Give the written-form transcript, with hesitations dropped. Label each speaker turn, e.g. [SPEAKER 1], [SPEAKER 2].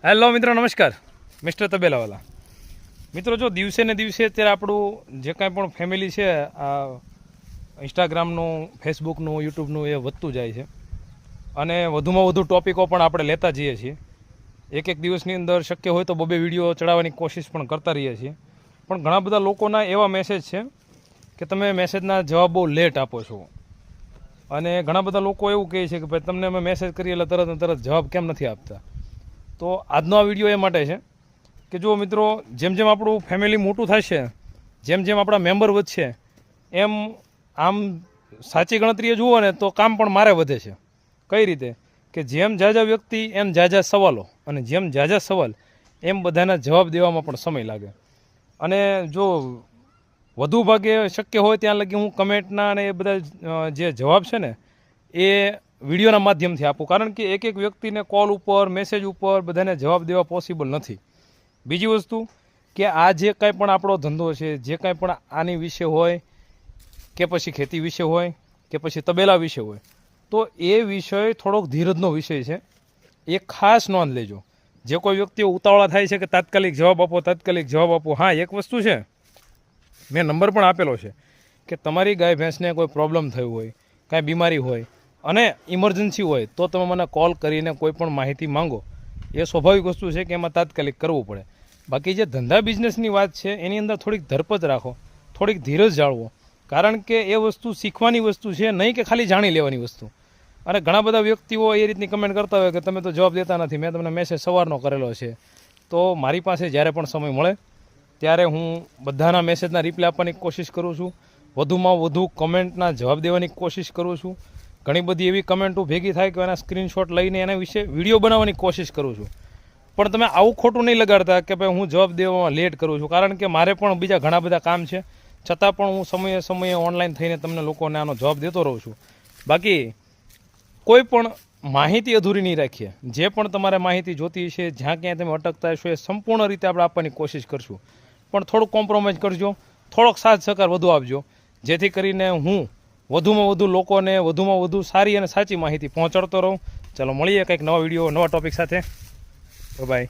[SPEAKER 1] Hello મિત્રો, નમસ્કાર. Mister તબેલાવાલા મિત્રો, જો દિવસે ને દિવસે અત્યારે આપણું જે કાંઈ પણ ફેમિલી છે, આ ઇન્સ્ટાગ્રામનું, ફેસબુકનું, યુટ્યુબનું, એ વધતું જાય છે અને વધુમાં વધુ ટોપિકો પણ આપણે લેતા જઈએ છીએ. એક એક દિવસની અંદર શક્ય હોય તો બબે વિડીયો ચડાવવાની કોશિશ પણ કરતા રહીએ છીએ. પણ ઘણા બધા લોકોના એવા મેસેજ છે કે તમે મેસેજના જવાબ બહુ લેટ આપો છો અને ઘણા બધા લોકો એવું કહે છે કે ભાઈ તમને અમે મેસેજ કરીએ એટલે તરત ને તરત જવાબ કેમ નથી આપતા. તો આજનો આ વિડીયો એ માટે છે કે જો મિત્રો, જેમ જેમ આપણું ફેમિલી મોટું થશે, જેમ જેમ આપણા મેમ્બર વધશે, એમ આમ સાચી ગણતરીએ જુઓ ને તો કામ પણ મારે વધે છે. કઈ રીતે કે જેમ ઝાઝા વ્યક્તિ એમ ઝાઝા સવાલો, અને જેમ ઝાઝા સવાલ એમ બધાના જવાબ દેવામાં પણ સમય લાગે. અને જો વધુ ભાગે શક્ય હોય ત્યાં લગી હું કમેન્ટના અને એ બધા જે જવાબ છે ને એ વિડીયોના માધ્યમથી આપું, કારણ કે એક એક વ્યક્તિને કોલ ઉપર, મેસેજ ઉપર બધાને જવાબ દેવા પોસિબલ નથી. બીજી વસ્તુ કે આ જે કાંઈ પણ આપણો ધંધો છે, જે કાંઈ પણ આની વિશે હોય કે પછી ખેતી વિશે હોય કે પછી તબેલા વિશે હોય, તો એ વિષય થોડોક ધીરજનો વિષય છે. એ ખાસ નોંધ લેજો. જે કોઈ વ્યક્તિઓ ઉતાવળા થાય છે કે તાત્કાલિક જવાબ આપો, તાત્કાલિક જવાબ આપો. હા, એક વસ્તુ છે, મેં નંબર પણ આપેલો છે કે તમારી ગાય ભેંસને કોઈ પ્રોબ્લેમ થયું હોય, કાંઈ બીમારી હોય અને ઇમરજન્સી હોય તો તમે મને કોલ કરીને કોઈ પણ માહિતી માંગો. એ સ્વાભાવિક વસ્તુ છે કે એમાં તાત્કાલિક કરવું પડે. બાકી જે ધંધા બિઝનેસની વાત છે એની અંદર થોડીક ધરપત રાખો, થોડીક ધીરજ જાળવો, કારણ કે એ વસ્તુ શીખવાની વસ્તુ છે, નહીં કે ખાલી જાણી લેવાની વસ્તુ. અને ઘણા બધા વ્યક્તિઓ એ રીતની કમેન્ટ કરતા હોય કે તમે તો જવાબ દેતા નથી, મેં તમને મેસેજ સવારનો કરેલો છે. તો મારી પાસે જ્યારે પણ સમય મળે ત્યારે હું બધાના મેસેજના રિપ્લાય આપવાની કોશિશ કરું છું. વધુમાં વધુ કમેન્ટના જવાબ દેવાની કોશિશ કરું છું. ઘણી બધી એવી કમેન્ટો ભેગી થાય કે એના સ્ક્રીનશોટ લઈને એના વિશે વિડીયો બનાવવાની કોશિશ કરું છું. પણ તમે આવું ખોટું નહીં લગાડતા કે ભાઈ હું જવાબ દેવામાં લેટ કરું છું, કારણ કે મારે પણ બીજા ઘણા બધા કામ છે. છતાં પણ હું સમયે સમયે ઓનલાઈન થઈને તમને લોકોને આનો જવાબ દેતો રહું છું. બાકી કોઈ પણ માહિતી અધૂરી નહીં રાખીએ. જે પણ તમારે માહિતી જોતી છે, જ્યાં ક્યાંય તમે અટકતા હશો, એ સંપૂર્ણ રીતે આપણે આપવાની કોશિશ કરશું. પણ થોડુંક કોમ્પ્રોમાઇઝ કરજો, થોડોક સાથ સહકાર વધુ આપજો, જેથી કરીને હું વધુમાં વધુ લોકોને વધુમાં વધુ સારી અને સાચી માહિતી પહોંચાડતો રહું. ચાલો મળીએ કંઈક નવા વિડીયો, નવા ટોપિક સાથે. બાય.